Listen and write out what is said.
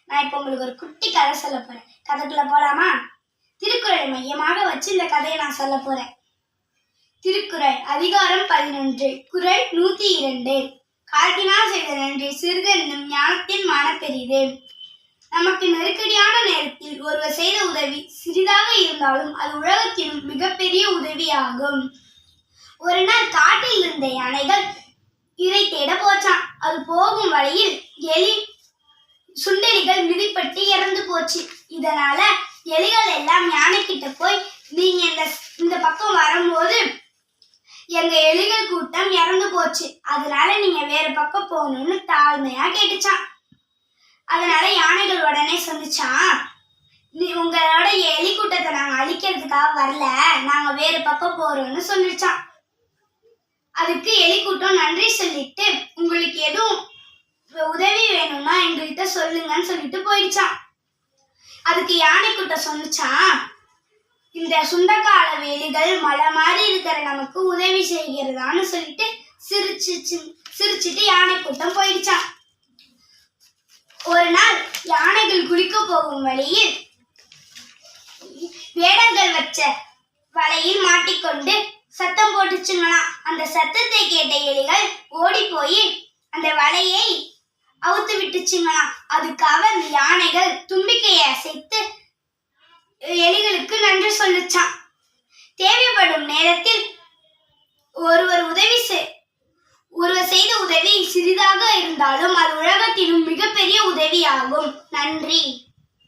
நான் இப்போ உங்களுக்கு ஒரு குட்டி கதை சொல்ல போறேன். கதைக்குள்ள போலாமா? திருக்குறளை மையமாக வச்சு இந்த கதையை நான் சொல்ல போறேன். திருக்குறள் அதிகாரம் 11 குறள் 102. காலத்தினால் செய்த நன்றி சிறிதென்னும் ஞானத்தின் மானப்பெரிது. நமக்கு நெருக்கடியான நேரத்தில் ஒருவர் செய்த உதவி சிறிதாக இருந்தாலும் அது உலகத்திலும் மிகப்பெரிய உதவியாகும். ஒரு நாள் காட்டில் இருந்த யானைகள் இறை தேட போச்சான். அது போகும் வழியில் சுண்டெலிகள் மிதிப்பட்டு இறந்து போச்சு. இதனால எலிகள் எல்லாம் யானை கிட்ட போய், நீங்க இந்த பக்கம் வரும்போது எங்க எலிகள் கூட்டம் இறந்து போச்சு, அதனால நீங்க வேற பக்கம் போகணும்னு தாழ்மையா கேட்டுச்சான். அதனால யானைகள் உடனே சொன்னிச்சான், உங்களோட எலி கூட்டத்தை நாங்க அழிக்கிறதுக்காக வரல, நாங்க வேற பக்கம் போறோம்னு சொல்லிச்சான். அதுக்கு எலி கூட்டம் நன்றி சொல்லிட்டு, உங்களுக்கு எதுவும் உதவி வேணும்னா எங்ககிட்ட சொல்லுங்கன்னு சொல்லிட்டு போயிடுச்சான். அதுக்கு யானை கூட்டம் சொன்னிச்சான், இந்த சுண்டக்கால வேலிகள் மலை மாதிரி இருக்கிற நமக்கு உதவி செய்கிறதான்னு சொல்லிட்டு சிரிச்சிட்டு யானை கூட்டம் போயிடுச்சான். ஒரு நாள் யானைகள் குளிக்க போகும் வழியில் வேடர்கள் வச்ச வலையில் மாட்டிக்கொண்டு சத்தம் போட்டுச்சுங்களாம். அந்த சத்தத்தை கேட்ட எலிகள் ஓடி போய் அந்த வலையை அவுத்து விட்டுச்சுங்களாம். அதுக்காக அந்த யானைகள் தும்பிக்கையை அசைத்து எலிகளுக்கு நன்றி சொல்லுச்சான். தேவைப்படும் நேரத்தில் ஒருவர் செய்த உதவி சிறிதாக இருந்தாலும் அது உலகத்திலும் மிகப்பெரிய உதவியாகும். நன்றி.